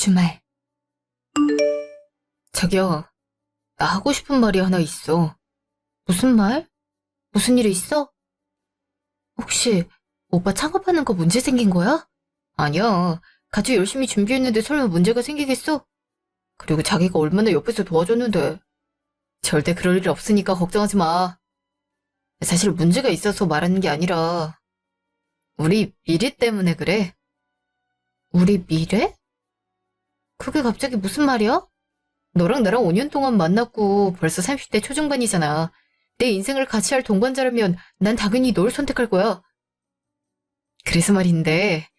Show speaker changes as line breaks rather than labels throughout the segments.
주말. 저기요, 나 하고 싶은 말이 하나 있어. 무슨 말? 무슨 일 있어? 혹시 오빠 창업하는 거 문제 생긴 거야? 아니야. 같이 열심히 준비했는데 설마 문제가 생기겠어? 그리고 자기가 얼마나 옆에서 도와줬는데. 절대 그럴 일 없으니까 걱정하지 마. 사실 문제가 있어서 말하는 게 아니라 우리 미래 때문에 그래. 우리 미래? 그게 갑자기 무슨 말이야? 너랑 나랑 5년 동안 만났고 벌써 30대 초중반이잖아. 내 인생을 같이 할 동반자라면 난 당연히 널 선택할 거야. 그래서 말인데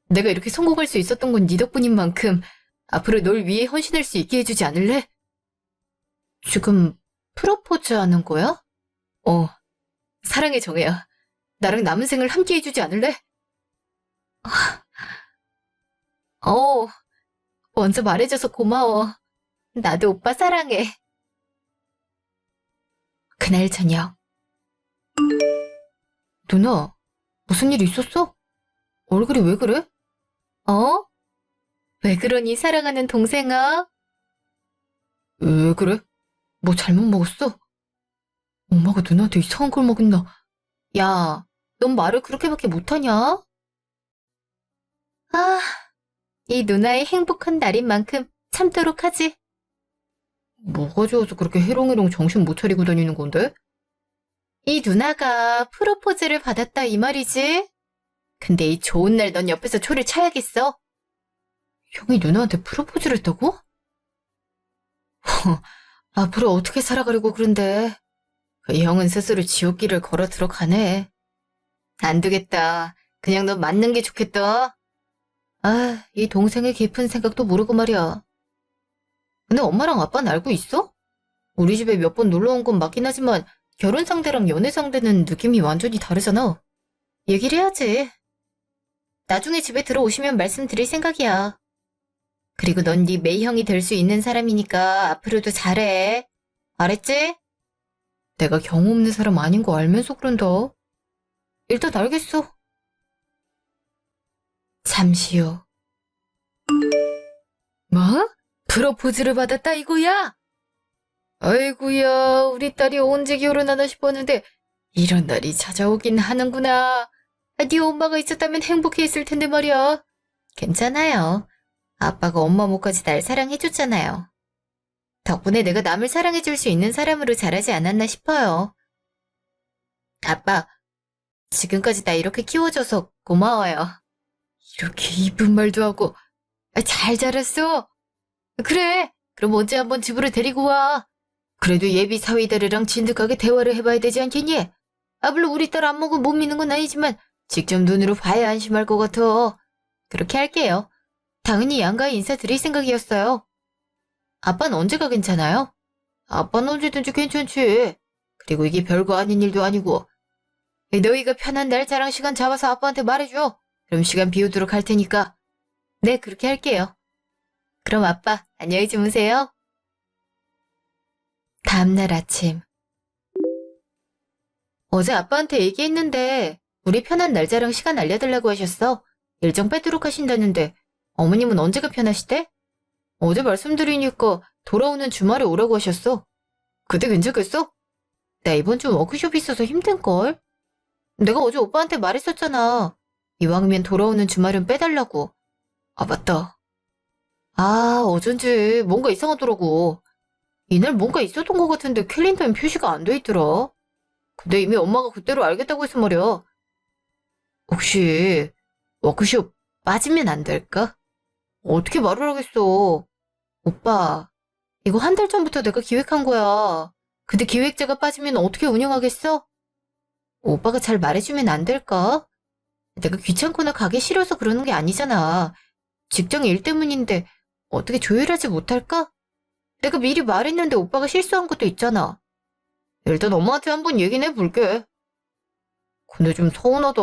내가 이렇게 성공할 수 있었던 건 네 덕분인 만큼 앞으로 널 위해 헌신할 수 있게 해주지 않을래? 지금 프로포즈 하는 거야? 어, 사랑해 정혜야. 나랑 남은 생을 함께 해주지 않을래? 어, 먼저 말해줘서 고마워. 나도 오빠 사랑해. 그날 저녁. 누나, 무슨 일 있었어? 얼굴이 왜 그래? 어? 왜 그러니 사랑하는 동생아? 왜 그래? 뭐 잘못 먹었어? 엄마가 누나한테 이상한 걸 먹였나? 야, 넌 말을 그렇게밖에 못하냐? 아, 이 누나의 행복한 날인 만큼 참도록 하지. 뭐가 좋아서 그렇게 해롱해롱 정신 못 차리고 다니는 건데? 이 누나가 프로포즈를 받았다 이 말이지? 근데 이 좋은 날 넌 옆에서 초를 쳐야겠어. 형이 누나한테 프로포즈를 했다고? 앞으로 어떻게 살아가려고 그런데. 그 형은 스스로 지옥길을 걸어 들어가네. 안 되겠다. 그냥 너 맞는 게 좋겠다. 아, 이 동생의 깊은 생각도 모르고 말이야. 근데 엄마랑 아빠는 알고 있어? 우리 집에 몇 번 놀러 온 건 맞긴 하지만 결혼 상대랑 연애 상대는 느낌이 완전히 다르잖아. 얘기를 해야지. 나중에 집에 들어오시면 말씀드릴 생각이야. 그리고 넌 네 매형이 될 수 있는 사람이니까 앞으로도 잘해. 알았지? 내가 경험 없는 사람 아닌 거 알면서 그런다. 일단 알겠어. 잠시 후. 뭐? 프로포즈를 받았다 이거야? 아이고야, 우리 딸이 언제 결혼하나 싶었는데 이런 날이 찾아오긴 하는구나. 네 엄마가 있었다면 행복해했을 텐데 말이야. 괜찮아요. 아빠가 엄마 못까지 날 사랑해줬잖아요. 덕분에 내가 남을 사랑해줄 수 있는 사람으로 자라지 않았나 싶어요. 아빠, 지금까지 나 이렇게 키워줘서 고마워요. 이렇게 이쁜 말도 하고 잘 자랐어. 그래, 그럼 언제 한번 집으로 데리고 와. 그래도 예비 사위들이랑 진득하게 대화를 해봐야 되지 않겠니? 물론 우리 딸 안목은 못 믿는 건 아니지만 직접 눈으로 봐야 안심할 것 같아. 그렇게 할게요. 당연히 양가에 인사드릴 생각이었어요. 아빠는 언제가 괜찮아요? 아빠는 언제든지 괜찮지. 그리고 이게 별거 아닌 일도 아니고. 너희가 편한 날 자랑 시간 잡아서 아빠한테 말해줘. 그럼 시간 비우도록 할 테니까. 네, 그렇게 할게요. 그럼 아빠, 안녕히 주무세요. 다음날 아침. 어제 아빠한테 얘기했는데 우리 편한 날짜랑 시간 알려달라고 하셨어. 일정 빼도록 하신다는데 어머님은 언제가 편하시대? 어제 말씀드리니까 돌아오는 주말에 오라고 하셨어. 그때 괜찮겠어? 나 이번 주 워크숍 있어서 힘든걸? 내가 어제 오빠한테 말했었잖아. 이왕이면 돌아오는 주말은 빼달라고. 아, 맞다. 어쩐지 뭔가 이상하더라고. 이날 뭔가 있었던 것 같은데 캘린더엔 표시가 안 돼 있더라. 근데 이미 엄마가 그때로 알겠다고 해서 말이야. 혹시 워크숍 빠지면 안 될까? 어떻게 말을 하겠어. 오빠, 이거 한 달 전부터 내가 기획한 거야. 근데 기획자가 빠지면 어떻게 운영하겠어? 오빠가 잘 말해주면 안 될까? 내가 귀찮거나 가기 싫어서 그러는 게 아니잖아. 직장 일 때문인데 어떻게 조율하지 못할까? 내가 미리 말했는데 오빠가 실수한 것도 있잖아. 일단 엄마한테 한번 얘기는 해볼게. 근데 좀 서운하다.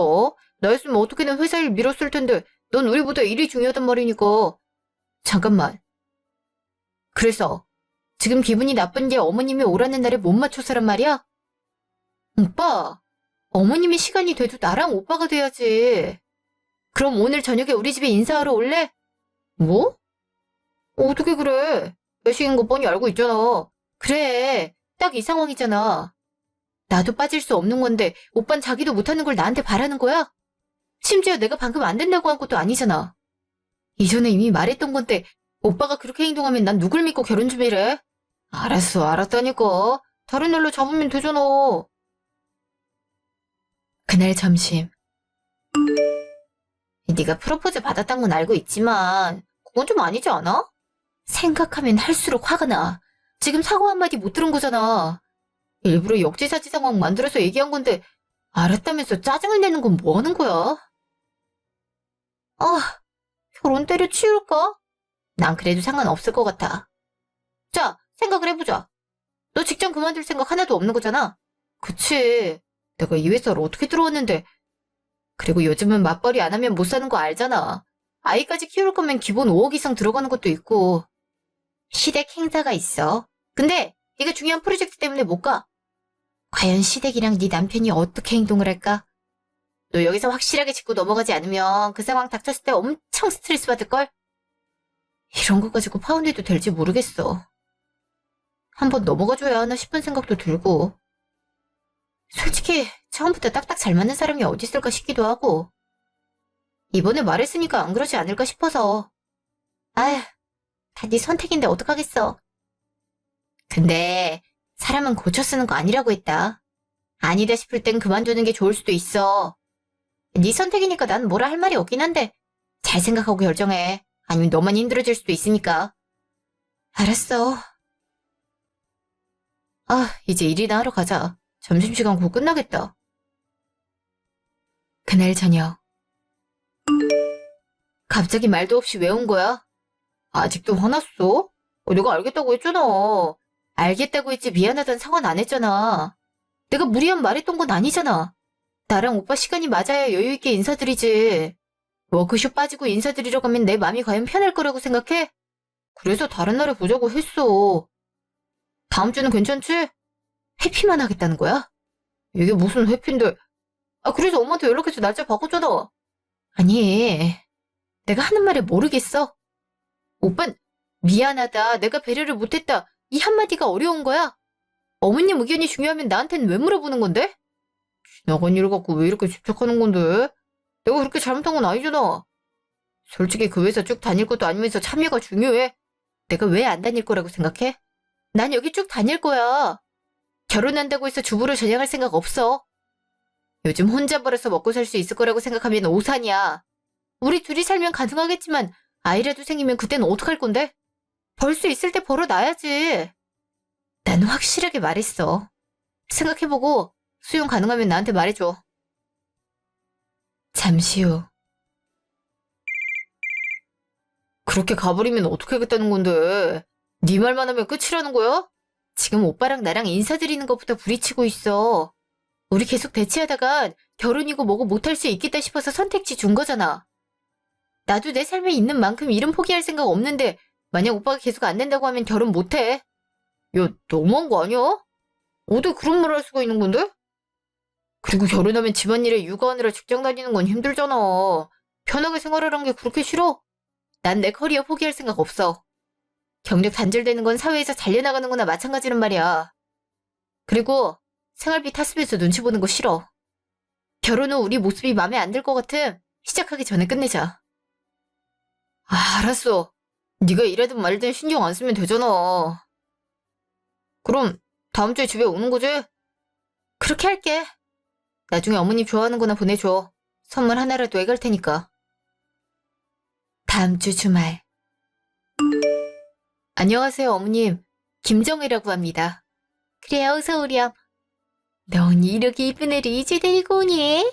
나였으면 어떻게든 회사 일 미뤘을 텐데 넌 우리보다 일이 중요하단 말이니까. 잠깐만. 그래서 지금 기분이 나쁜 게 어머님이 오라는 날에 못 맞춰서란 말이야? 오빠, 어머님이 시간이 돼도 나랑 오빠가 돼야지. 그럼 오늘 저녁에 우리 집에 인사하러 올래? 뭐? 어떻게 그래? 배식인 거 뻔히 알고 있잖아. 그래, 딱 이 상황이잖아. 나도 빠질 수 없는 건데 오빤 자기도 못하는 걸 나한테 바라는 거야? 심지어 내가 방금 안 된다고 한 것도 아니잖아. 이전에 이미 말했던 건데 오빠가 그렇게 행동하면 난 누굴 믿고 결혼 준비를 해? 알았어, 알았다니까. 다른 날로 잡으면 되잖아. 그날 점심. 네가 프로포즈 받았단 건 알고 있지만 그건 좀 아니지 않아? 생각하면 할수록 화가 나. 지금 사과 한마디 못 들은 거잖아. 일부러 역지사지 상황 만들어서 얘기한 건데 알았다면서 짜증을 내는 건 뭐 하는 거야? 아, 결혼 때려치울까? 난 그래도 상관없을 것 같아. 자, 생각을 해보자. 너 직장 그만둘 생각 하나도 없는 거잖아. 그치. 내가 이 회사를 어떻게 들어왔는데. 그리고 요즘은 맞벌이 안 하면 못 사는 거 알잖아. 아이까지 키울 거면 기본 5억 이상 들어가는 것도 있고. 시댁 행사가 있어. 근데 네가 중요한 프로젝트 때문에 못 가. 과연 시댁이랑 네 남편이 어떻게 행동을 할까? 너 여기서 확실하게 짚고 넘어가지 않으면 그 상황 닥쳤을 때 엄청 스트레스 받을걸? 이런 거 가지고 파혼해도 될지 모르겠어. 한번 넘어가줘야 하나 싶은 생각도 들고. 솔직히 처음부터 딱딱 잘 맞는 사람이 어디 있을까 싶기도 하고. 이번에 말했으니까 안 그러지 않을까 싶어서. 아휴, 다 네 선택인데 어떡하겠어. 근데 사람은 고쳐 쓰는 거 아니라고 했다. 아니다 싶을 땐 그만두는 게 좋을 수도 있어. 네 선택이니까 난 뭐라 할 말이 없긴 한데 잘 생각하고 결정해. 아니면 너만 힘들어질 수도 있으니까. 알았어. 아, 이제 일이나 하러 가자. 점심시간 곧 끝나겠다. 그날 저녁. 갑자기 말도 없이 왜 온 거야? 아직도 화났어? 내가 알겠다고 했잖아. 알겠다고 했지 미안하다는 상관 안 했잖아. 내가 무리한 말했던 건 아니잖아. 나랑 오빠 시간이 맞아야 여유 있게 인사드리지. 워크숍 빠지고 인사드리러 가면 내 맘이 과연 편할 거라고 생각해? 그래서 다른 날에 보자고 했어. 다음 주는 괜찮지? 회피만 하겠다는 거야? 이게 무슨 회피인데. 아, 그래서 엄마한테 연락해서 날짜 바꿨잖아. 아니, 내가 하는 말에 모르겠어. 오빤 미안하다, 내가 배려를 못했다, 이 한마디가 어려운 거야. 어머님 의견이 중요하면 나한텐 왜 물어보는 건데? 지나간 일을 갖고 왜 이렇게 집착하는 건데? 내가 그렇게 잘못한 건 아니잖아. 솔직히 그 회사 쭉 다닐 것도 아니면서 참여가 중요해. 내가 왜 안 다닐 거라고 생각해? 난 여기 쭉 다닐 거야. 결혼한다고 해서 주부를 전향할 생각 없어. 요즘 혼자 벌어서 먹고 살 수 있을 거라고 생각하면 오산이야. 우리 둘이 살면 가능하겠지만 아이라도 생기면 그땐 어떡할 건데? 벌 수 있을 때 벌어놔야지. 난 확실하게 말했어. 생각해보고 수용 가능하면 나한테 말해줘. 잠시 후. 그렇게 가버리면 어떻게 하겠다는 건데? 네 말만 하면 끝이라는 거야? 지금 오빠랑 나랑 인사드리는 것부터 부딪히고 있어. 우리 계속 대치하다가 결혼이고 뭐고 못할 수 있겠다 싶어서 선택지 준 거잖아. 나도 내 삶에 있는 만큼 일은 포기할 생각 없는데 만약 오빠가 계속 안 된다고 하면 결혼 못해. 야, 너무한 거 아니야? 어떻게 그런 말을 할 수가 있는 건데? 그리고 결혼하면 집안일에 육아하느라 직장 다니는 건 힘들잖아. 편하게 생활하는 게 그렇게 싫어? 난 내 커리어 포기할 생각 없어. 경력 단절되는 건 사회에서 잘려나가는 거나 마찬가지란 말이야. 그리고 생활비 타습해서 눈치 보는 거 싫어. 결혼 후 우리 모습이 마음에 안 들 것 같음 시작하기 전에 끝내자. 아, 알았어. 네가 일하든 말든 신경 안 쓰면 되잖아. 그럼 다음 주에 집에 오는 거지? 그렇게 할게. 나중에 어머님 좋아하는 거나 보내줘. 선물 하나라도 해갈 테니까. 다음 주 주말. 안녕하세요, 어머님. 김정혜라고 합니다. 그래, 어서 오렴. 넌 이렇게 이쁜 애를 이제 데리고 오니?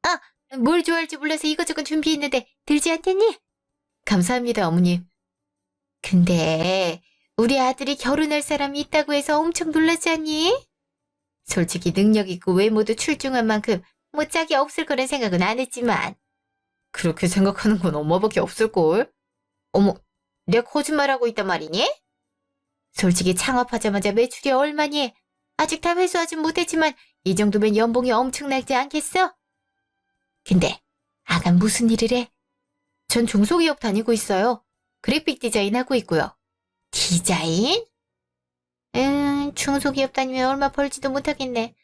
아, 뭘 좋아할지 몰라서 이것저것 준비했는데 들지 않겠니? 감사합니다, 어머님. 근데 우리 아들이 결혼할 사람이 있다고 해서 엄청 놀랐지 않니? 솔직히 능력 있고 외모도 출중한 만큼 뭐 짝이 없을 거란 생각은 안 했지만 그렇게 생각하는 건 엄마밖에 없을걸? 어머, 내가 거짓말하고 있단 말이니? 솔직히 창업하자마자 매출이 얼마니? 아직 다 회수하진 못했지만 이 정도면 연봉이 엄청나지 않겠어? 근데 아가 무슨 일을 해? 전 중소기업 다니고 있어요. 그래픽 디자인 하고 있고요. 디자인? 중소기업 다니면 얼마 벌지도 못하겠네.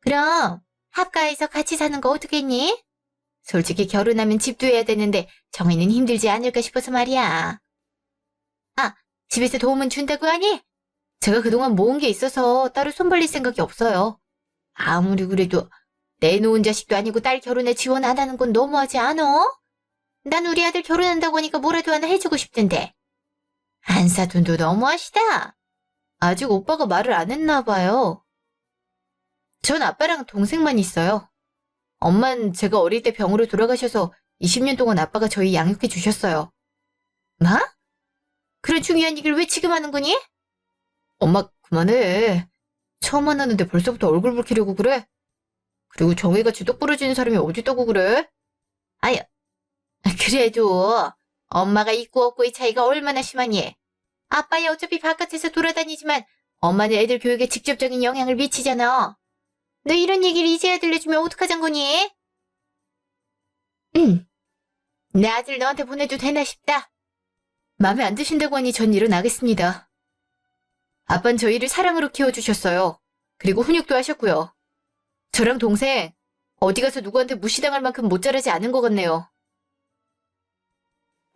그럼 합가해서 같이 사는 거 어떻겠니? 솔직히 결혼하면 집도 해야 되는데 정희는 힘들지 않을까 싶어서 말이야. 아, 집에서 도움은 준다고 하니? 제가 그동안 모은 게 있어서 따로 손 벌릴 생각이 없어요. 아무리 그래도 내놓은 자식도 아니고 딸 결혼에 지원 안 하는 건 너무하지 않어? 난 우리 아들 결혼한다고 하니까 뭐라도 하나 해주고 싶던데. 안 사돈도 너무하시다. 아직 오빠가 말을 안 했나 봐요. 전 아빠랑 동생만 있어요. 엄만 제가 어릴 때 병으로 돌아가셔서 20년 동안 아빠가 저희 양육해 주셨어요. 뭐? 그런 중요한 얘기를 왜 지금 하는 거니? 엄마 그만해. 처음 만났는데 벌써부터 얼굴 붉히려고 그래? 그리고 정혜같이 똑 부러지는 사람이 어딨다고 그래? 아유, 그래도 엄마가 있고 없고의 차이가 얼마나 심하니? 아빠야 어차피 바깥에서 돌아다니지만 엄마는 애들 교육에 직접적인 영향을 미치잖아. 너 이런 얘기를 이제야 들려주면 어떡하잔 거니? 내 아들 너한테 보내도 되나 싶다. 마음에 안 드신다고 하니 전 일어나겠습니다. 아빤 저희를 사랑으로 키워주셨어요. 그리고 훈육도 하셨고요. 저랑 동생 어디 가서 누구한테 무시당할 만큼 못 자라지 않은 것 같네요.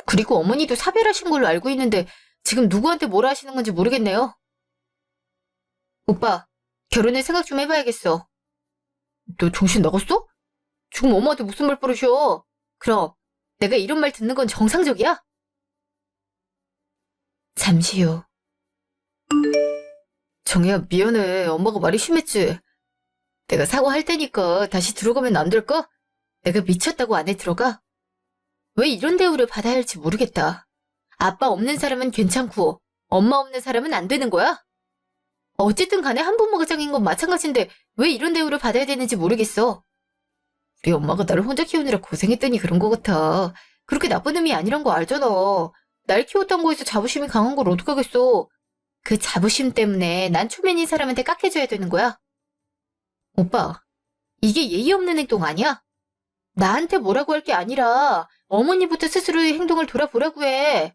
그리고 어머니도 사별하신 걸로 알고 있는데 지금 누구한테 뭐라 하시는 건지 모르겠네요. 오빠, 결혼을 생각 좀 해봐야겠어. 너 정신 나갔어? 지금 엄마한테 무슨 말 버릇이야? 그럼 내가 이런 말 듣는 건 정상적이야? 잠시 후. 정혜야, 미안해. 엄마가 말이 심했지. 내가 사과할 테니까 다시 들어가면 안 될까? 내가 미쳤다고 안에 들어가? 왜 이런 대우를 받아야 할지 모르겠다. 아빠 없는 사람은 괜찮고 엄마 없는 사람은 안 되는 거야? 어쨌든 간에 한부모가 짱인 건 마찬가지인데 왜 이런 대우를 받아야 되는지 모르겠어. 우리 엄마가 나를 혼자 키우느라 고생했더니 그런 거 같아. 그렇게 나쁜 의미 아니란 거 알잖아. 날 키웠던 거에서 자부심이 강한 걸 어떡하겠어. 그 자부심 때문에 난 초면인 사람한테 깍해줘야 되는 거야. 오빠, 이게 예의 없는 행동 아니야? 나한테 뭐라고 할 게 아니라 어머니부터 스스로의 행동을 돌아보라고 해.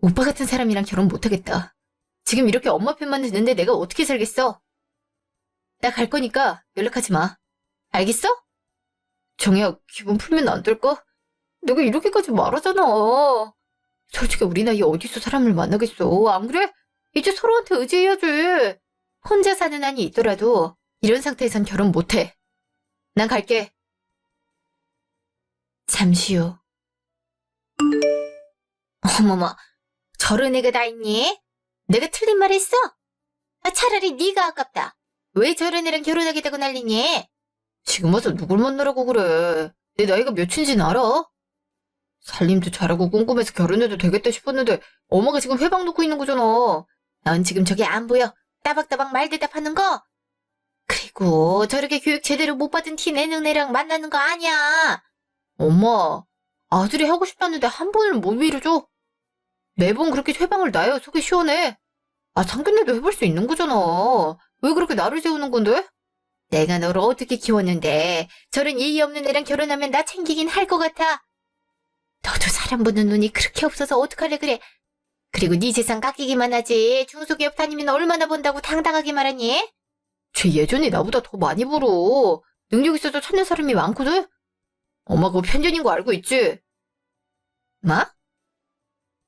오빠 같은 사람이랑 결혼 못하겠다. 지금 이렇게 엄마 편만 듣는데 내가 어떻게 살겠어? 나 갈 거니까 연락하지 마. 알겠어? 정혜야, 기분 풀면 안 될까? 내가 이렇게까지 말하잖아. 솔직히 우리 나이에 어디서 사람을 만나겠어. 안 그래? 이제 서로한테 의지해야지. 혼자 사는 한이 있더라도 이런 상태에선 결혼 못해. 난 갈게. 잠시 후. 어머머, 저런 애가 다 있니? 내가 틀린 말 했어? 차라리 네가 아깝다. 왜 저런 애랑 결혼하겠다고 난리니? 지금 와서 누굴 만나라고 그래. 내 나이가 몇인지는 알아? 살림도 잘하고 꼼꼼해서 결혼해도 되겠다 싶었는데 엄마가 지금 회방 놓고 있는 거잖아. 넌 지금 저게 안 보여? 따박따박 말 대답하는 거? 그리고 저렇게 교육 제대로 못 받은 티 내는 애랑 만나는 거 아니야. 엄마, 아들이 하고 싶다는데 한 번은 못 미뤄줘? 매번 그렇게 회방을 놔야 속이 시원해. 상견례도 해볼 수 있는 거잖아. 왜 그렇게 나를 세우는 건데? 내가 너를 어떻게 키웠는데 저런 예의 없는 애랑 결혼하면 나 챙기긴 할 것 같아. 너도 사람 보는 눈이 그렇게 없어서 어떡하래 그래. 그리고 네 재산 깎이기만 하지. 중소기업 다니면 얼마나 번다고 당당하게 말하니? 쟤 예전에 나보다 더 많이 벌어. 능력 있어서 찾는 사람이 많거든? 엄마 그거 편견인 거 알고 있지? 뭐?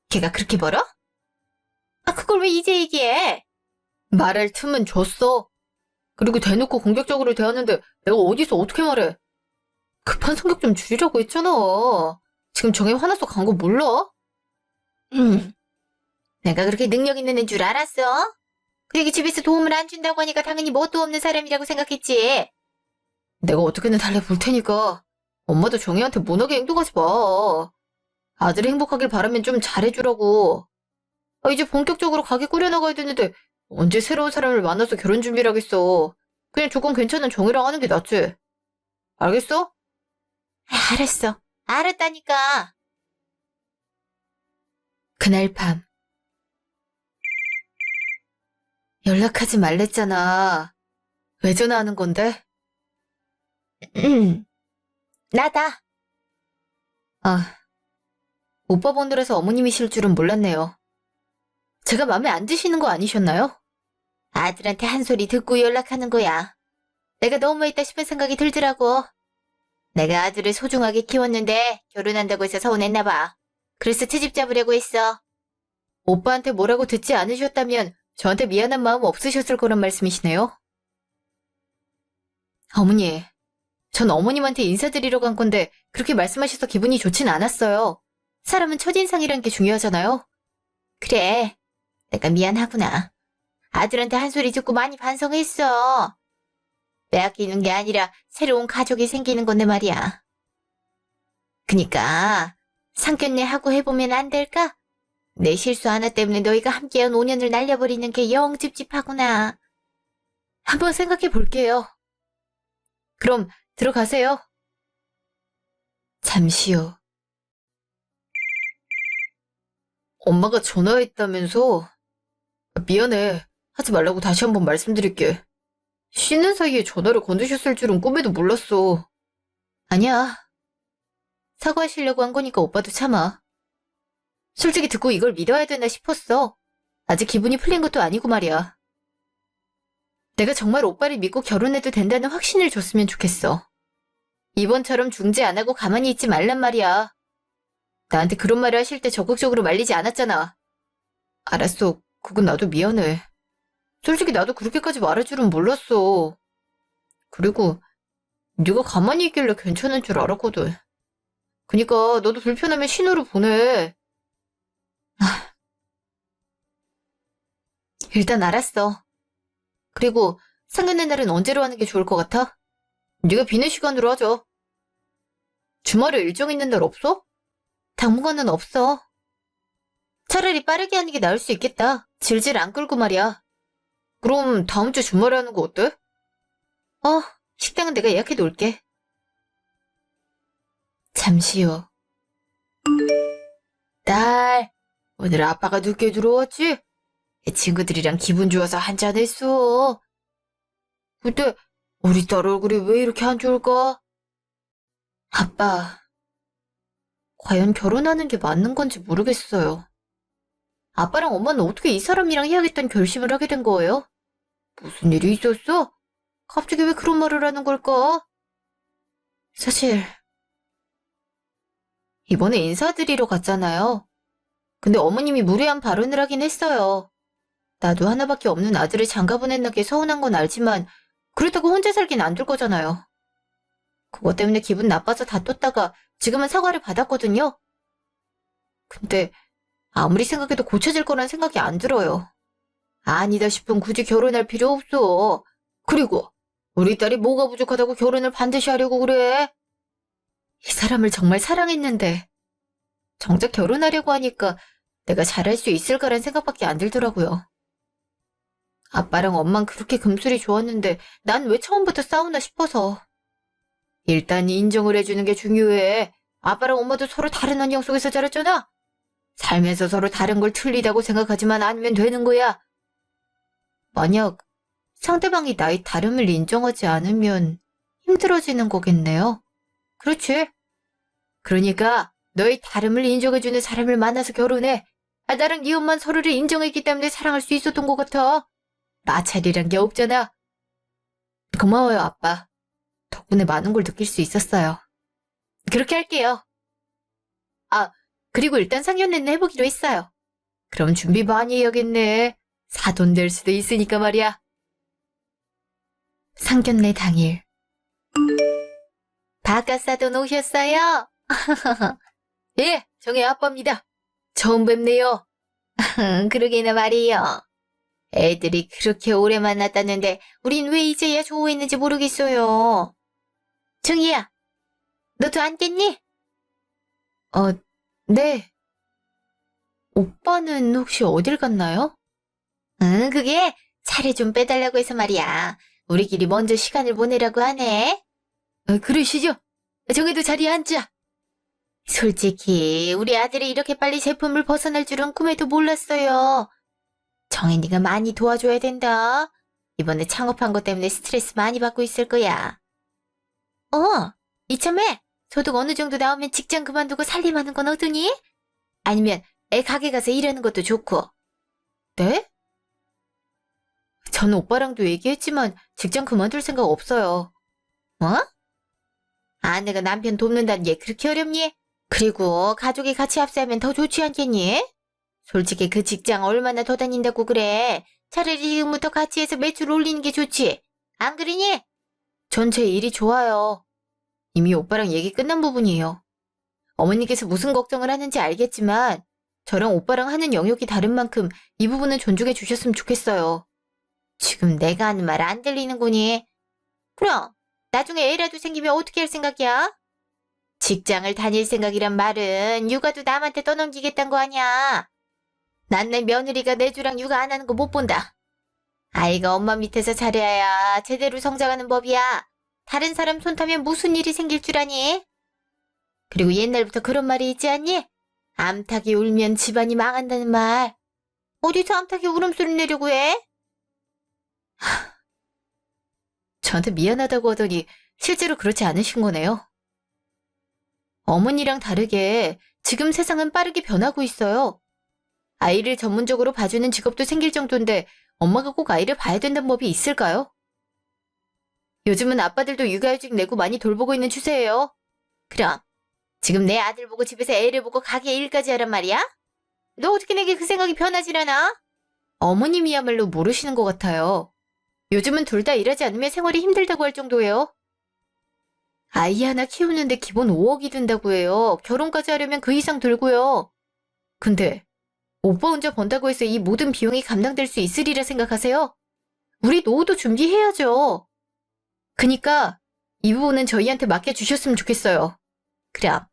걔가 그렇게 벌어? 그걸 왜 이제 얘기해? 말할 틈은 줬어. 그리고 대놓고 공격적으로 대하는데 내가 어디서 어떻게 말해? 급한 성격 좀 줄이라고 했잖아. 지금 정혜 화나서 간 거 몰라? 내가 그렇게 능력 있는 애인 줄 알았어? 그리고 집에서 도움을 안 준다고 하니까 당연히 뭣도 없는 사람이라고 생각했지. 내가 어떻게든 달래볼 테니까 엄마도 정혜한테 못하게 행동하지 마. 아들이 행복하길 바라면 좀 잘해주라고. 이제 본격적으로 가게 꾸려나가야 되는데 언제 새로운 사람을 만나서 결혼 준비를 하겠어. 그냥 조건 괜찮은 정혜랑 하는 게 낫지. 알겠어? 알았어. 알았다니까. 그날 밤. 연락하지 말랬잖아. 왜 전화하는 건데? 나다. 오빠 보느라서 어머님이실 줄은 몰랐네요. 제가 마음에 안 드시는 거 아니셨나요? 아들한테 한 소리 듣고 연락하는 거야. 내가 너무했다 싶은 생각이 들더라고. 내가 아들을 소중하게 키웠는데 결혼한다고 해서 서운했나 봐. 그래서 트집 잡으려고 했어. 오빠한테 뭐라고 듣지 않으셨다면 저한테 미안한 마음 없으셨을 거란 말씀이시네요. 어머니, 전 어머님한테 인사드리러 간 건데 그렇게 말씀하셔서 기분이 좋진 않았어요. 사람은 첫인상이란 게 중요하잖아요. 그래, 내가 미안하구나. 아들한테 한 소리 듣고 많이 반성했어. 빼앗기는 게 아니라 새로운 가족이 생기는 건데 말이야. 그니까 상견례 하고 해보면 안 될까? 내 실수 하나 때문에 너희가 함께한 5년을 날려버리는 게 영 찝찝하구나. 한번 생각해 볼게요. 그럼 들어가세요. 잠시요. 엄마가 전화했다면서? 미안해. 하지 말라고 다시 한번 말씀드릴게. 쉬는 사이에 전화를 건드셨을 줄은 꿈에도 몰랐어. 아니야. 사과하시려고 한 거니까 오빠도 참아. 솔직히 듣고 이걸 믿어야 되나 싶었어. 아직 기분이 풀린 것도 아니고 말이야. 내가 정말 오빠를 믿고 결혼해도 된다는 확신을 줬으면 좋겠어. 이번처럼 중재 안 하고 가만히 있지 말란 말이야. 나한테 그런 말을 하실 때 적극적으로 말리지 않았잖아. 알았어. 그건 나도 미안해. 솔직히 나도 그렇게까지 말할 줄은 몰랐어. 그리고 네가 가만히 있길래 괜찮은 줄 알았거든. 그니까 너도 불편하면 신호를 보내. 일단 알았어. 그리고 상견례 날은 언제로 하는 게 좋을 것 같아? 네가 비는 시간으로 하자. 주말에 일정 있는 날 없어? 당분간은 없어. 차라리 빠르게 하는 게 나을 수 있겠다. 질질 안 끌고 말이야. 그럼 다음 주 주말에 하는 거 어때? 식당은 내가 예약해 놓을게. 잠시요. 딸, 오늘 아빠가 늦게 들어왔지? 친구들이랑 기분 좋아서 한잔했어. 근데 우리 딸 얼굴이 왜 이렇게 안 좋을까? 아빠, 과연 결혼하는 게 맞는 건지 모르겠어요. 아빠랑 엄마는 어떻게 이 사람이랑 해야겠다는 결심을 하게 된 거예요? 무슨 일이 있었어? 갑자기 왜 그런 말을 하는 걸까? 사실 이번에 인사드리러 갔잖아요. 근데 어머님이 무례한 발언을 하긴 했어요. 나도 하나밖에 없는 아들을 장가 보낸다게 서운한 건 알지만 그렇다고 혼자 살긴 안 될 거잖아요. 그것 때문에 기분 나빠서 다퉜다가 지금은 사과를 받았거든요. 근데 아무리 생각해도 고쳐질 거란 생각이 안 들어요. 아니다 싶으면 굳이 결혼할 필요 없어. 그리고 우리 딸이 뭐가 부족하다고 결혼을 반드시 하려고 그래? 이 사람을 정말 사랑했는데 정작 결혼하려고 하니까 내가 잘할 수 있을까란 생각밖에 안 들더라고요. 아빠랑 엄만 그렇게 금술이 좋았는데 난 왜 처음부터 싸우나 싶어서. 일단 인정을 해주는 게 중요해. 아빠랑 엄마도 서로 다른 환경 속에서 자랐잖아. 살면서 서로 다른 걸 틀리다고 생각하지만 않으면 되는 거야. 만약 상대방이 나의 다름을 인정하지 않으면 힘들어지는 거겠네요. 그렇지? 그러니까 너의 다름을 인정해주는 사람을 만나서 결혼해. 나랑 네 엄만 서로를 인정했기 때문에 사랑할 수 있었던 것 같아. 마찰이란 게 없잖아. 고마워요, 아빠. 덕분에 많은 걸 느낄 수 있었어요. 그렇게 할게요. 그리고 일단 상견례는 해보기로 했어요. 그럼 준비 많이 해야겠네. 사돈 될 수도 있으니까 말이야. 상견례 당일. 바깥사돈 오셨어요? 예, 정혜 아빠입니다. 처음 뵙네요. 그러게나 말이에요. 애들이 그렇게 오래 만났다는데 우린 왜 이제야 좋아했는지 모르겠어요. 정희야, 너도 안 깼니? 네. 오빠는 혹시 어딜 갔나요? 응, 그게 차를 좀 빼달라고 해서 말이야. 우리끼리 먼저 시간을 보내라고 하네. 그러시죠. 정희도 자리에 앉자. 솔직히 우리 아들이 이렇게 빨리 제품을 벗어날 줄은 꿈에도 몰랐어요. 정인이가 많이 도와줘야 된다. 이번에 창업한 것 때문에 스트레스 많이 받고 있을 거야. 이참에 소득 어느 정도 나오면 직장 그만두고 살림하는 건 어떠니? 아니면 애 가게 가서 일하는 것도 좋고. 네? 전 오빠랑도 얘기했지만 직장 그만둘 생각 없어요. 뭐? 아내가 남편 돕는다는 게 그렇게 어렵니? 그리고 가족이 같이 합세하면 더 좋지 않겠니? 솔직히 그 직장 얼마나 더 다닌다고 그래. 차라리 지금부터 같이 해서 매출 올리는 게 좋지. 안 그러니? 전 제 일이 좋아요. 이미 오빠랑 얘기 끝난 부분이에요. 어머니께서 무슨 걱정을 하는지 알겠지만 저랑 오빠랑 하는 영역이 다른 만큼 이 부분은 존중해 주셨으면 좋겠어요. 지금 내가 하는 말 안 들리는 거니? 그럼 나중에 애라도 생기면 어떻게 할 생각이야? 직장을 다닐 생각이란 말은 육아도 남한테 떠넘기겠다는 거 아니야. 난 내 며느리가 내 주랑 육아 안 하는 거 못 본다. 아이가 엄마 밑에서 잘해야 제대로 성장하는 법이야. 다른 사람 손 타면 무슨 일이 생길 줄 아니? 그리고 옛날부터 그런 말이 있지 않니? 암탉이 울면 집안이 망한다는 말. 어디서 암탉이 울음소리 내려고 해? 저한테 미안하다고 하더니 실제로 그렇지 않으신 거네요. 어머니랑 다르게 지금 세상은 빠르게 변하고 있어요. 아이를 전문적으로 봐주는 직업도 생길 정도인데 엄마가 꼭 아이를 봐야 된다는 법이 있을까요? 요즘은 아빠들도 육아휴직 내고 많이 돌보고 있는 추세예요. 그럼 지금 내 아들 보고 집에서 애를 보고 가게 일까지 하란 말이야? 너 어떻게 내게 그 생각이 변하질 않아? 어머님이야말로 모르시는 것 같아요. 요즘은 둘 다 일하지 않으면 생활이 힘들다고 할 정도예요. 아이 하나 키우는데 기본 5억이 든다고 해요. 결혼까지 하려면 그 이상 들고요. 근데 오빠 혼자 번다고 해서 이 모든 비용이 감당될 수 있으리라 생각하세요? 우리 노후도 준비해야죠. 그니까 이 부분은 저희한테 맡겨주셨으면 좋겠어요. 그럼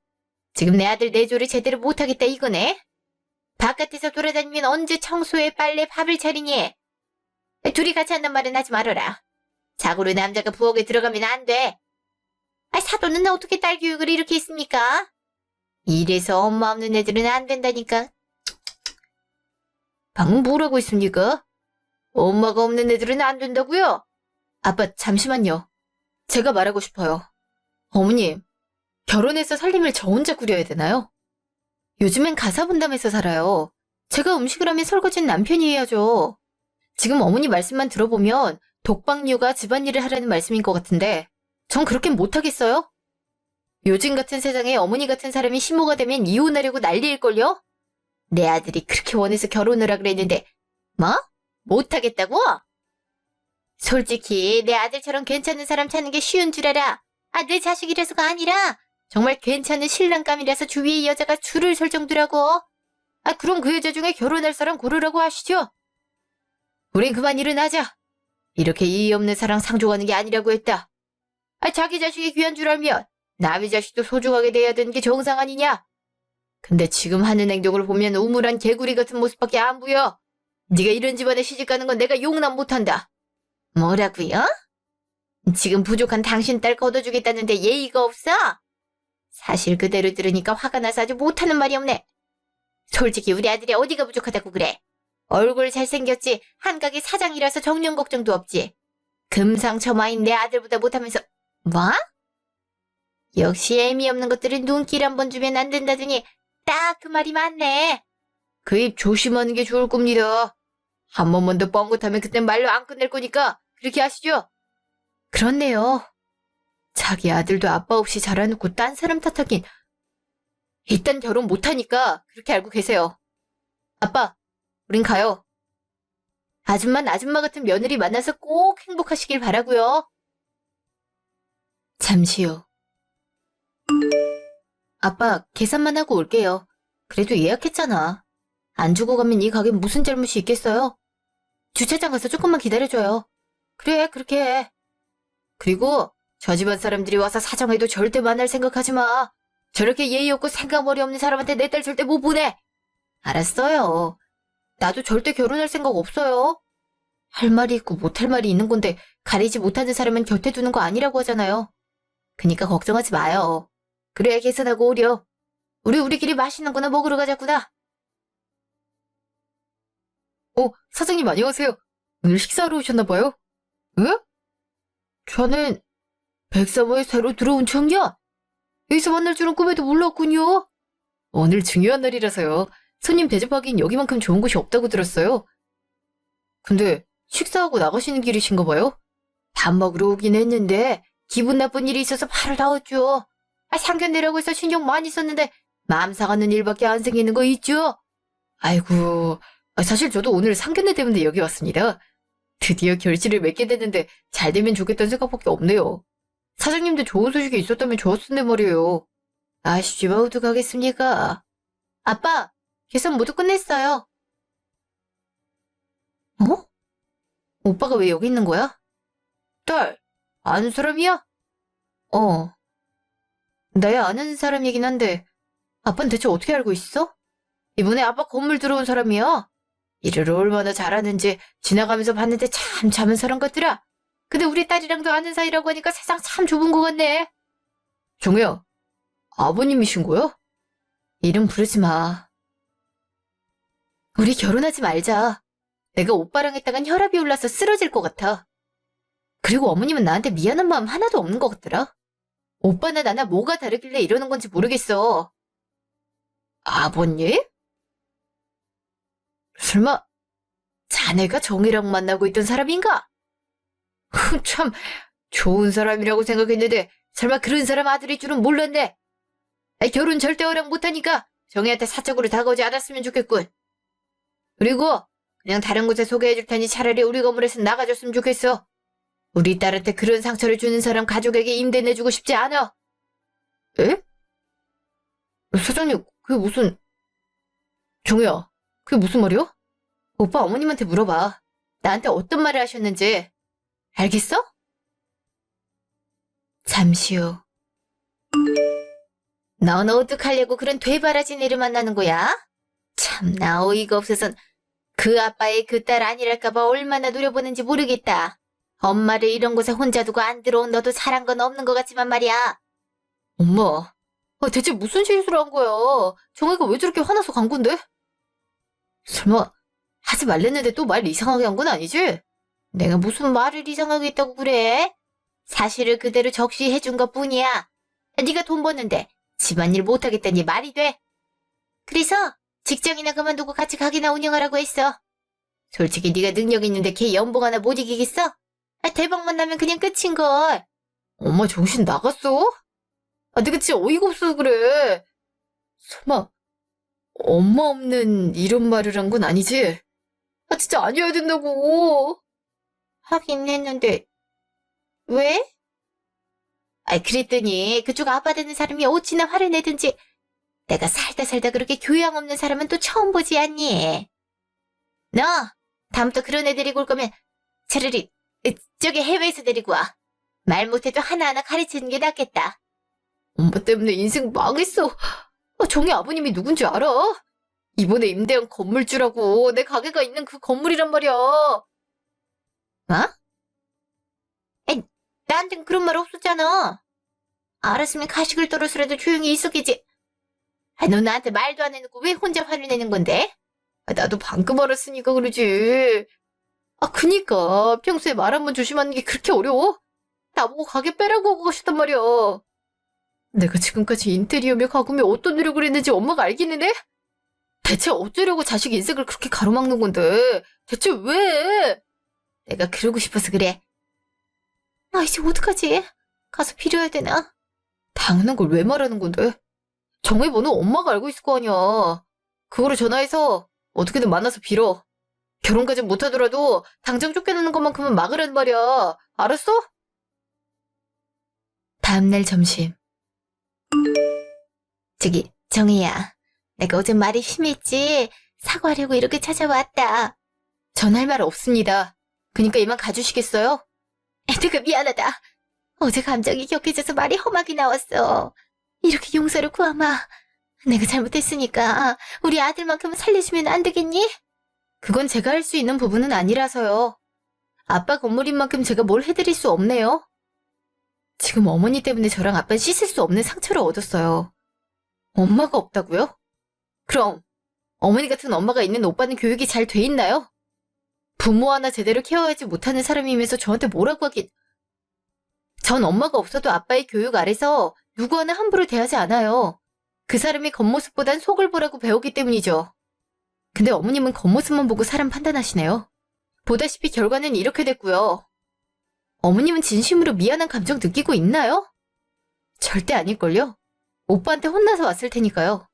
지금 내 아들 내조를 제대로 못하겠다 이거네? 바깥에서 돌아다니면 언제 청소해 빨래 밥을 차리니? 둘이 같이 한단 말은 하지 말아라. 자고로 남자가 부엌에 들어가면 안 돼. 사돈은 어떻게 딸 교육을 이렇게 했습니까? 이래서 엄마 없는 애들은 안 된다니까. 방금 뭐라고 했습니까? 엄마가 없는 애들은 안 된다고요? 아빠 잠시만요. 제가 말하고 싶어요. 어머님, 결혼해서 살림을 저 혼자 꾸려야 되나요? 요즘엔 가사 분담해서 살아요. 제가 음식을 하면 설거지는 남편이 해야죠. 지금 어머니 말씀만 들어보면 독박육아 집안일을 하라는 말씀인 것 같은데 전 그렇게 못하겠어요? 요즘 같은 세상에 어머니 같은 사람이 시모가 되면 이혼하려고 난리일걸요? 내 아들이 그렇게 원해서 결혼을 하라 그랬는데 뭐? 못하겠다고? 솔직히 내 아들처럼 괜찮은 사람 찾는 게 쉬운 줄 알아. 내 자식이라서가 아니라 정말 괜찮은 신랑감이라서 주위의 여자가 줄을 설 정도라고. 그럼 그 여자 중에 결혼할 사람 고르라고 하시죠. 우린 그만 일어나자. 이렇게 이의 없는 사랑 상종하는 게 아니라고 했다. 자기 자식이 귀한 줄 알면 남의 자식도 소중하게 대해야 되는 게 정상 아니냐? 근데 지금 하는 행동을 보면 우물한 개구리 같은 모습밖에 안 보여. 네가 이런 집안에 시집가는 건 내가 용납 못한다. 뭐라고요? 지금 부족한 당신 딸 걷어주겠다는데 예의가 없어? 사실 그대로 들으니까 화가 나서 아주 못하는 말이 없네. 솔직히 우리 아들이 어디가 부족하다고 그래? 얼굴 잘생겼지 한가게 사장이라서 정년 걱정도 없지. 금상첨화인 내 아들보다 못하면서 뭐? 역시 애미 없는 것들은 눈길 한 번 주면 안 된다더니 딱 그 말이 맞네. 그 입 조심하는 게 좋을 겁니다. 한 번만 더 뻥긋하면 그땐 말로 안 끝낼 거니까 그렇게 하시죠. 그렇네요. 자기 아들도 아빠 없이 자라놓고 딴 사람 탓하긴. 일단 결혼 못하니까 그렇게 알고 계세요. 아빠, 우린 가요. 아줌마는 아줌마 같은 며느리 만나서 꼭 행복하시길 바라고요. 잠시요. 아빠, 계산만 하고 올게요. 그래도 예약했잖아. 안 주고 가면 이 가게 무슨 잘못이 있겠어요? 주차장 가서 조금만 기다려줘요. 그래, 그렇게 해. 그리고 저 집안 사람들이 와서 사정해도 절대 만날 생각하지 마. 저렇게 예의 없고 생각머리 없는 사람한테 내 딸 절대 못 보내. 알았어요. 나도 절대 결혼할 생각 없어요. 할 말이 있고 못할 말이 있는 건데 가리지 못하는 사람은 곁에 두는 거 아니라고 하잖아요. 그니까 걱정하지 마요. 그래야 계산하고 오려. 우리끼리 맛있는 거나 먹으러 가자꾸나. 사장님 안녕하세요. 오늘 식사하러 오셨나봐요. 응? 저는 백사모에 새로 들어온 청년. 여기서 만날 줄은 꿈에도 몰랐군요. 오늘 중요한 날이라서요. 손님 대접하기엔 여기만큼 좋은 곳이 없다고 들었어요. 근데 식사하고 나가시는 길이신가 봐요? 밥 먹으러 오긴 했는데 기분 나쁜 일이 있어서 바로 나왔죠. 상견례라고 해서 신경 많이 썼는데 마음 상하는 일밖에 안 생기는 거 있죠? 아이고, 사실 저도 오늘 상견례 때문에 여기 왔습니다. 드디어 결실을 맺게 됐는데 잘 되면 좋겠다는 생각밖에 없네요. 사장님도 좋은 소식이 있었다면 좋았을 텐데 말이에요. 아쉽지만 어떡하겠습니까? 아빠, 계산 모두 끝냈어요. 어? 오빠가 왜 여기 있는 거야? 딸, 아는 사람이야? 어, 나야 아는 사람이긴 한데 아빠는 대체 어떻게 알고 있어? 이번에 아빠 건물 들어온 사람이야. 일을 얼마나 잘하는지 지나가면서 봤는데 참 참은 사람 같더라. 근데 우리 딸이랑도 아는 사이라고 하니까 세상 참 좁은 것 같네. 정우야, 아버님이신 거야? 이름 부르지 마. 우리 결혼하지 말자. 내가 오빠랑 했다간 혈압이 올라서 쓰러질 것 같아. 그리고 어머님은 나한테 미안한 마음 하나도 없는 것 같더라. 오빠나 나나 뭐가 다르길래 이러는 건지 모르겠어. 아버님? 설마 자네가 정이랑 만나고 있던 사람인가? 참 좋은 사람이라고 생각했는데 설마 그런 사람 아들일 줄은 몰랐네. 결혼 절대 허락 못하니까 정희한테 사적으로 다가오지 않았으면 좋겠군. 그리고 그냥 다른 곳에 소개해줄 테니 차라리 우리 건물에서 나가줬으면 좋겠어. 우리 딸한테 그런 상처를 주는 사람 가족에게 임대 내주고 싶지 않아. 에? 사장님, 그게 무슨... 정희야, 그게 무슨 말이야? 오빠 어머님한테 물어봐. 나한테 어떤 말을 하셨는지. 알겠어? 잠시 후. 넌 어떡하려고 그런 되바라진 애를 만나는 거야? 참나 어이가 없어서 그 아빠의 그 딸 아니랄까봐 얼마나 노려보는지 모르겠다. 엄마를 이런 곳에 혼자 두고 안 들어온 너도 잘한 건 없는 것 같지만 말이야. 엄마, 대체 무슨 실수를 한 거야? 정혜가 왜 저렇게 화나서 간 건데? 설마 하지 말랬는데 또 말 이상하게 한 건 아니지? 내가 무슨 말을 이상하게 했다고 그래? 사실을 그대로 적시해준 것뿐이야. 네가 돈 버는데 집안일 못하겠다니 말이 돼? 그래서 직장이나 그만두고 같이 가게나 운영하라고 했어. 솔직히 네가 능력 있는데 걔 연봉 하나 못 이기겠어? 대박만 나면 그냥 끝인걸. 엄마 정신 나갔어? 내가 진짜 어이가 없어서 그래. 설마 엄마 없는 이런 말을 한 건 아니지? 진짜 아니어야 된다고. 하긴 했는데 왜? 그랬더니 그쪽 아빠 되는 사람이 어찌나 화를 내든지 내가 살다 살다 그렇게 교양 없는 사람은 또 처음 보지 않니? 너 다음부터 그런 애 데리고 올 거면 차라리 저기 해외에서 데리고 와. 말 못해도 하나하나 가르치는 게 낫겠다. 엄마 때문에 인생 망했어. 정희 아버님이 누군지 알아? 이번에 임대한 건물주라고. 내 가게가 있는 그 건물이란 말이야. 어? 나한텐 그런 말 없었잖아. 알았으면 가식을 떨어서라도 조용히 있었겠지. 너 나한테 말도 안 해놓고 왜 혼자 화를 내는 건데? 나도 방금 알았으니까 그러지. 그니까 평소에 말 한 번 조심하는 게 그렇게 어려워? 나보고 가게 빼라고 하고 가셨단 말이야. 내가 지금까지 인테리어며 가구며 어떤 노력을 했는지 엄마가 알겠는 해? 대체 어쩌려고 자식 인생을 그렇게 가로막는 건데? 대체 왜? 내가 그러고 싶어서 그래. 이제 어떡하지? 가서 빌어야 되나? 당연한 걸 왜 말하는 건데? 정혜 번호 엄마가 알고 있을 거 아니야. 그거를 전화해서 어떻게든 만나서 빌어. 결혼까진 못하더라도 당장 쫓겨나는 것만큼은 막으란 말이야. 알았어? 다음날 점심. 저기 정혜야, 내가 어제 말이 심했지? 사과하려고 이렇게 찾아왔다. 전할 말 없습니다. 그니까 이만 가주시겠어요? 내가 미안하다. 어제 감정이 격해져서 말이 험하게 나왔어. 이렇게 용서를 구하마. 내가 잘못했으니까 우리 아들만큼은 살려주면 안 되겠니? 그건 제가 할 수 있는 부분은 아니라서요. 아빠 건물인 만큼 제가 뭘 해드릴 수 없네요. 지금 어머니 때문에 저랑 아빠는 씻을 수 없는 상처를 얻었어요. 엄마가 없다고요? 그럼 어머니 같은 엄마가 있는 오빠는 교육이 잘 돼 있나요? 부모 하나 제대로 케어하지 못하는 사람이면서 저한테 뭐라고 하긴. 전 엄마가 없어도 아빠의 교육 아래서 누구 하나 함부로 대하지 않아요. 그 사람이 겉모습보단 속을 보라고 배우기 때문이죠. 근데 어머님은 겉모습만 보고 사람 판단하시네요. 보다시피 결과는 이렇게 됐고요. 어머님은 진심으로 미안한 감정 느끼고 있나요? 절대 아닐걸요? 오빠한테 혼나서 왔을 테니까요.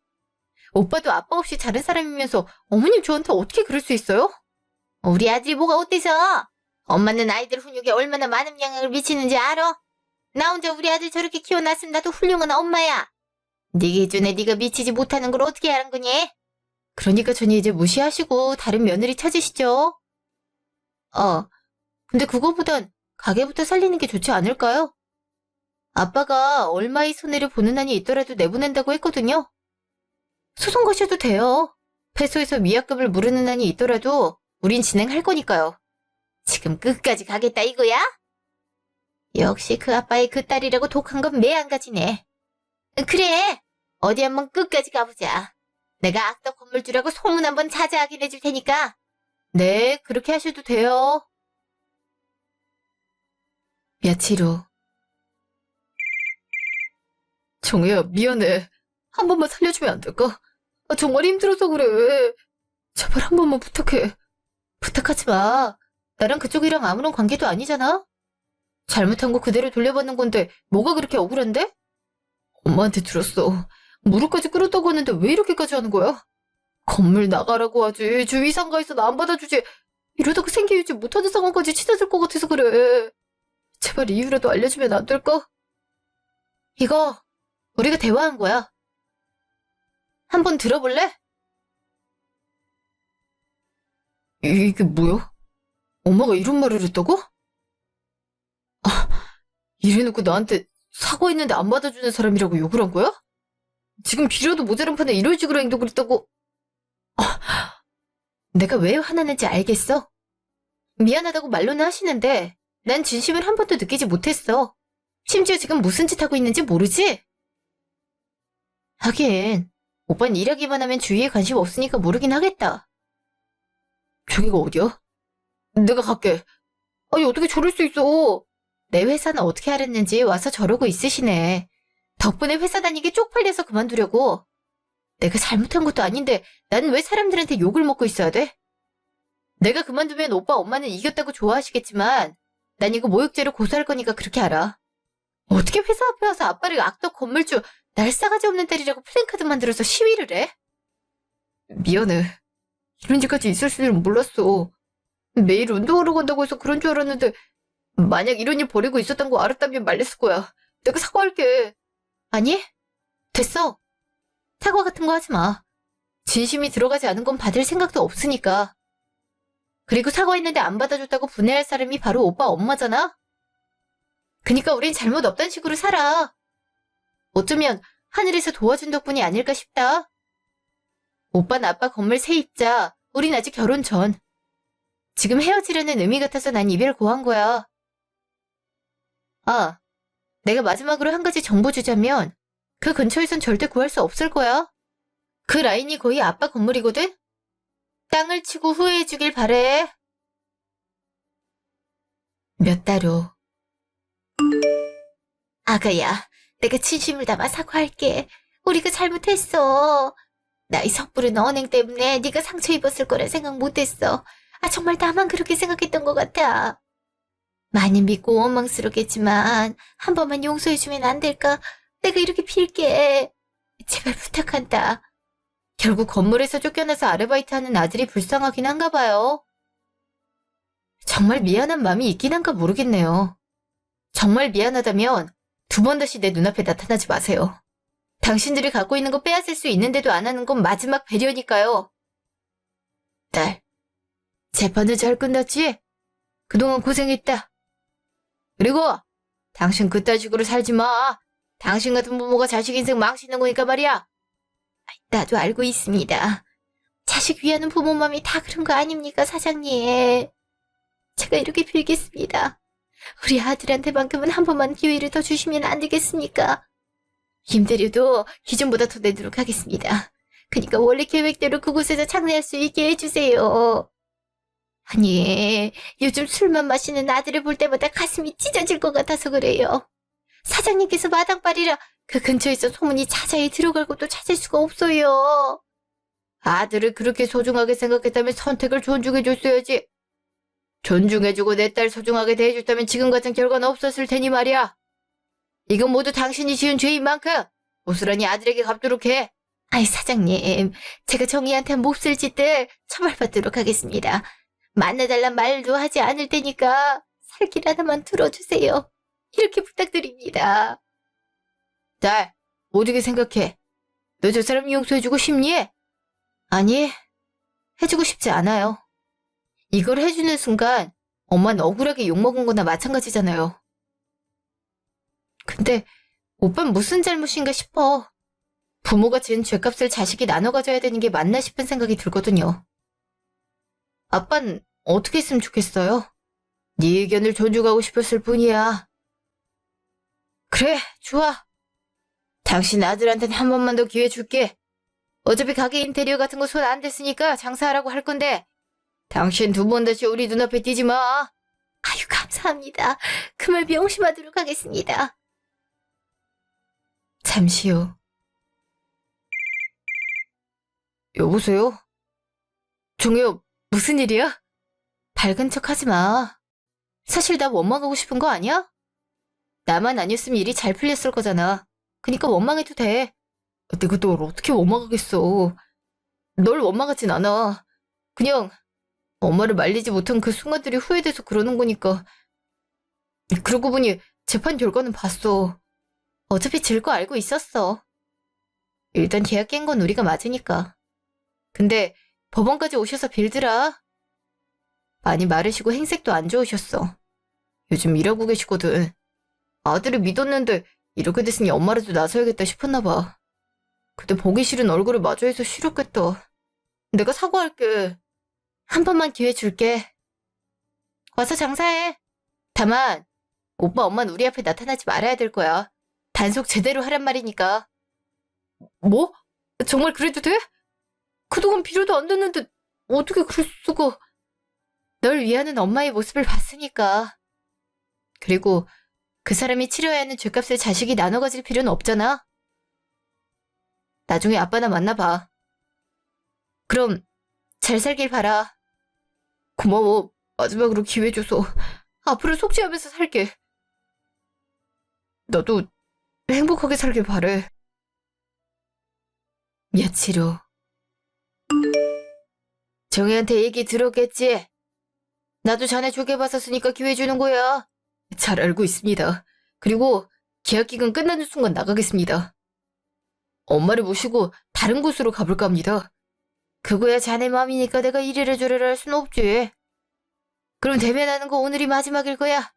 오빠도 아빠 없이 자른 사람이면서 어머님 저한테 어떻게 그럴 수 있어요? 우리 아들이 뭐가 어때서? 엄마는 아이들 훈육에 얼마나 많은 영향을 미치는지 알아? 나 혼자 우리 아들 저렇게 키워놨으면 나도 훌륭한 엄마야. 네 기준에 네가 미치지 못하는 걸 어떻게 하는 거니? 그러니까 전이 이제 무시하시고 다른 며느리 찾으시죠. 근데 그거보단 가게부터 살리는 게 좋지 않을까요? 아빠가 얼마의 손해를 보는 한이 있더라도 내보낸다고 했거든요. 소송 거셔도 돼요. 패소해서 위약금을 물으는 한이 있더라도 우린 진행할 거니까요. 지금 끝까지 가겠다 이거야? 역시 그 아빠의 그 딸이라고 독한 건 매한가지네. 그래, 어디 한번 끝까지 가보자. 내가 악덕 건물주라고 소문 한번 자자하게 내줄 테니까. 네, 그렇게 하셔도 돼요. 며칠 후. 정혜야, 미안해. 한 번만 살려주면 안 될까? 정말 힘들어서 그래. 제발 한 번만 부탁해. 부탁하지 마. 나랑 그쪽이랑 아무런 관계도 아니잖아? 잘못한 거 그대로 돌려받는 건데 뭐가 그렇게 억울한데? 엄마한테 들었어. 무릎까지 꿇었다고 하는데 왜 이렇게까지 하는 거야? 건물 나가라고 하지. 주위 상가에서 나 안 받아주지. 이러다가 생계 유지 못하는 상황까지 치닫을 것 같아서 그래. 제발 이유라도 알려주면 안 될까? 이거 우리가 대화한 거야. 한번 들어볼래? 이게 뭐야? 엄마가 이런 말을 했다고? 이래놓고 나한테 사과했는데 안 받아주는 사람이라고 욕을 한 거야? 지금 비료도 모자란 판에 이런 식으로 행동을 했다고? 내가 왜 화나는지 알겠어? 미안하다고 말로는 하시는데 난 진심을 한 번도 느끼지 못했어. 심지어 지금 무슨 짓 하고 있는지 모르지? 하긴 오빤 일하기만 하면 주위에 관심 없으니까 모르긴 하겠다. 저기가 어디야? 내가 갈게. 아니 어떻게 저럴 수 있어? 내 회사는 어떻게 알았는지 와서 저러고 있으시네. 덕분에 회사 다니기 쪽팔려서 그만두려고. 내가 잘못한 것도 아닌데 난 왜 사람들한테 욕을 먹고 있어야 돼? 내가 그만두면 오빠 엄마는 이겼다고 좋아하시겠지만 난 이거 모욕죄로 고소할 거니까 그렇게 알아. 어떻게 회사 앞에 와서 아빠를 악덕 건물주 날 싸가지 없는 딸이라고 플랜카드 만들어서 시위를 해? 미안해. 이런 짓까지 있을 줄은 몰랐어. 매일 운동하러 간다고 해서 그런 줄 알았는데 만약 이런 일 벌이고 있었던 거 알았다면 말렸을 거야. 내가 사과할게. 아니? 됐어. 사과 같은 거 하지 마. 진심이 들어가지 않은 건 받을 생각도 없으니까. 그리고 사과했는데 안 받아줬다고 분해할 사람이 바로 오빠 엄마잖아? 그니까 우린 잘못 없단 식으로 살아. 어쩌면 하늘에서 도와준 덕분이 아닐까 싶다. 오빠는 아빠 건물 세입자, 우린 아직 결혼 전. 지금 헤어지려는 의미 같아서 난 이별 고한 거야. 내가 마지막으로 한 가지 정보 주자면 그 근처에선 절대 구할 수 없을 거야. 그 라인이 거의 아빠 건물이거든? 땅을 치고 후회해주길 바래. 몇 달 후. 아가야, 내가 진심을 담아 사과할게. 우리가 잘못했어. 나이 섣부른 언행 때문에 네가 상처 입었을 거라 생각 못했어. 정말 나만 그렇게 생각했던 것 같아. 많이 믿고 원망스럽겠지만 한 번만 용서해주면 안 될까? 내가 이렇게 빌게. 제발 부탁한다. 결국 건물에서 쫓겨나서 아르바이트하는 아들이 불쌍하긴 한가 봐요. 정말 미안한 마음이 있긴 한가 모르겠네요. 정말 미안하다면 두 번 다시 내 눈앞에 나타나지 마세요. 당신들이 갖고 있는 거 빼앗을 수 있는데도 안 하는 건 마지막 배려니까요. 딸, 재판은 잘 끝났지? 그동안 고생했다. 그리고 당신 그딴 식으로 살지 마. 당신 같은 부모가 자식 인생 망치는 거니까 말이야. 나도 알고 있습니다. 자식 위하는 부모 마음이 다 그런 거 아닙니까, 사장님? 제가 이렇게 빌겠습니다. 우리 아들한테만큼은 한 번만 기회를 더 주시면 안 되겠습니까? 힘들여도 기존보다 더 내도록 하겠습니다. 그러니까 원래 계획대로 그곳에서 장례할 수 있게 해주세요. 아니, 요즘 술만 마시는 아들을 볼 때마다 가슴이 찢어질 것 같아서 그래요. 사장님께서 마당발이라 그 근처에서 소문이 자자히 들어갈 곳도 찾을 수가 없어요. 아들을 그렇게 소중하게 생각했다면 선택을 존중해줬어야지. 존중해주고 내 딸 소중하게 대해줬다면 지금 같은 결과는 없었을 테니 말이야. 이건 모두 당신이 지은 죄인 만큼 고스란히 아들에게 갚도록 해. 아이 사장님, 제가 정의한테 몹쓸 짓들 처벌받도록 하겠습니다. 만나달란 말도 하지 않을 테니까 살 길 하나만 들어주세요. 이렇게 부탁드립니다. 딸, 어떻게 생각해? 너 저 사람 용서해주고 싶니? 아니, 해주고 싶지 않아요. 이걸 해주는 순간 엄마는 억울하게 욕먹은 거나 마찬가지잖아요. 근데 오빠는 무슨 잘못인가 싶어. 부모가 지은 죄값을 자식이 나눠 가져야 되는 게 맞나 싶은 생각이 들거든요. 아빠는 어떻게 했으면 좋겠어요? 네 의견을 존중하고 싶었을 뿐이야. 그래, 좋아. 당신 아들한테는 한 번만 더 기회 줄게. 어차피 가게 인테리어 같은 거 손 안 댔으니까 장사하라고 할 건데 당신 두 번 다시 우리 눈앞에 띄지 마. 아유, 감사합니다. 그 말 명심하도록 하겠습니다. 잠시 후. 여보세요? 종효, 무슨 일이야? 밝은 척 하지 마. 사실 나 원망하고 싶은 거 아니야? 나만 아니었으면 일이 잘 풀렸을 거잖아. 그니까 원망해도 돼. 내가 널 어떻게 원망하겠어. 널 원망하진 않아. 그냥 엄마를 말리지 못한 그 순간들이 후회돼서 그러는 거니까. 그러고 보니 재판 결과는 봤어. 어차피 질 거 알고 있었어. 일단 계약 깬 건 우리가 맞으니까. 근데 법원까지 오셔서 빌드라. 많이 마르시고 행색도 안 좋으셨어. 요즘 일하고 계시거든. 아들을 믿었는데 이렇게 됐으니 엄마라도 나서야겠다 싶었나 봐. 근데 보기 싫은 얼굴을 마주해서 싫었겠다. 내가 사과할게. 한 번만 기회 줄게. 와서 장사해. 다만 오빠 엄마는 우리 앞에 나타나지 말아야 될 거야. 단속 제대로 하란 말이니까. 뭐? 정말 그래도 돼? 그동안 빌어도 안 됐는데 어떻게 그럴 수가. 널 위하는 엄마의 모습을 봤으니까. 그리고 그 사람이 치러야 하는 죗값을 자식이 나눠 가질 필요는 없잖아. 나중에 아빠나 만나봐. 그럼 잘 살길 바라. 고마워. 마지막으로 기회 줘서. 앞으로 속죄하면서 살게. 너도 행복하게 살길 바래. 며칠 후. 정희한테 얘기 들었겠지? 나도 자네 좋게 봤었으니까 기회 주는 거야. 잘 알고 있습니다. 그리고 계약 기간 끝나는 순간 나가겠습니다. 엄마를 모시고 다른 곳으로 가볼까 합니다. 그거야 자네 마음이니까 내가 이래라 저래라 할 순 없지. 그럼 대면하는 거 오늘이 마지막일 거야.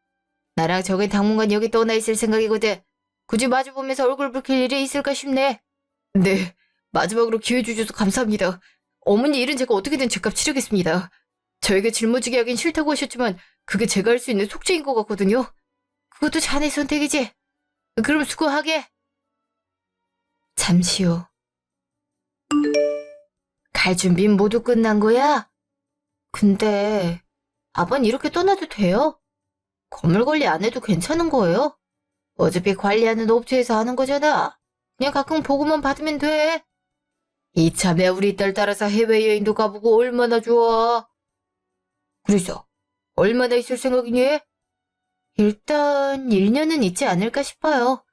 나랑 저기 당분간 여기 떠나 있을 생각이거든. 굳이 마주보면서 얼굴 붉힐 일이 있을까 싶네. 네, 마지막으로 기회 주셔서 감사합니다. 어머니 일은 제가 어떻게든 죗값 치르겠습니다. 저에게 짊어지게 하긴 싫다고 하셨지만 그게 제가 할 수 있는 속죄인 것 같거든요. 그것도 자네 선택이지. 그럼 수고하게. 잠시 후. 갈 준비는 모두 끝난 거야? 근데 아빠는 이렇게 떠나도 돼요? 건물 관리 안 해도 괜찮은 거예요? 어차피 관리하는 업체에서 하는 거잖아. 그냥 가끔 보고만 받으면 돼. 이참에 우리 딸 따라서 해외여행도 가보고 얼마나 좋아. 그래서 얼마나 있을 생각이니? 일단 1년은 있지 않을까 싶어요.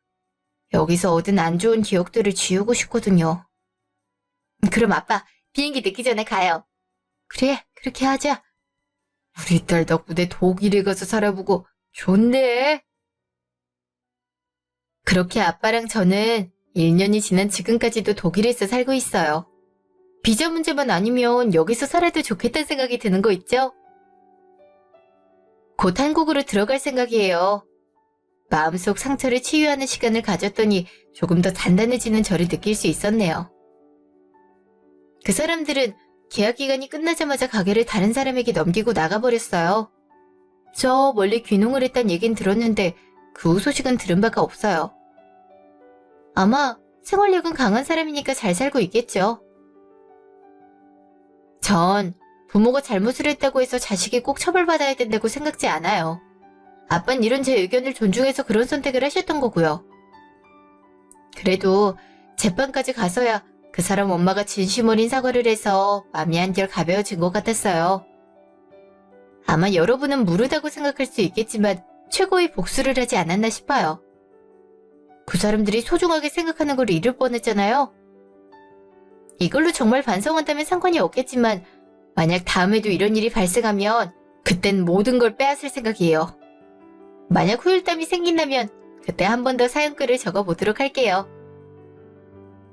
여기서 얻은 안 좋은 기억들을 지우고 싶거든요. 그럼 아빠 비행기 늦기 전에 가요. 그래, 그렇게 하자. 우리 딸 덕분에 독일에 가서 살아보고 좋네. 그렇게 아빠랑 저는 1년이 지난 지금까지도 독일에서 살고 있어요. 비자 문제만 아니면 여기서 살아도 좋겠다는 생각이 드는 거 있죠? 곧 한국으로 들어갈 생각이에요. 마음속 상처를 치유하는 시간을 가졌더니 조금 더 단단해지는 저를 느낄 수 있었네요. 그 사람들은 계약 기간이 끝나자마자 가게를 다른 사람에게 넘기고 나가버렸어요. 저 멀리 귀농을 했단 얘긴 들었는데 그 후 소식은 들은 바가 없어요. 아마 생활력은 강한 사람이니까 잘 살고 있겠죠. 전 부모가 잘못을 했다고 해서 자식이 꼭 처벌받아야 된다고 생각지 않아요. 아빠는 이런 제 의견을 존중해서 그런 선택을 하셨던 거고요. 그래도 재판까지 가서야 그 사람 엄마가 진심 어린 사과를 해서 마음이 한결 가벼워진 것 같았어요. 아마 여러분은 무르다고 생각할 수 있겠지만 최고의 복수를 하지 않았나 싶어요. 그 사람들이 소중하게 생각하는 걸 잃을 뻔했잖아요. 이걸로 정말 반성한다면 상관이 없겠지만 만약 다음에도 이런 일이 발생하면 그땐 모든 걸 빼앗을 생각이에요. 만약 후일담이 생긴다면 그때 한 번 더 사연글을 적어보도록 할게요.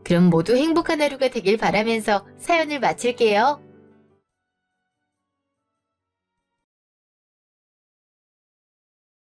그럼 모두 행복한 하루가 되길 바라면서 사연을 마칠게요.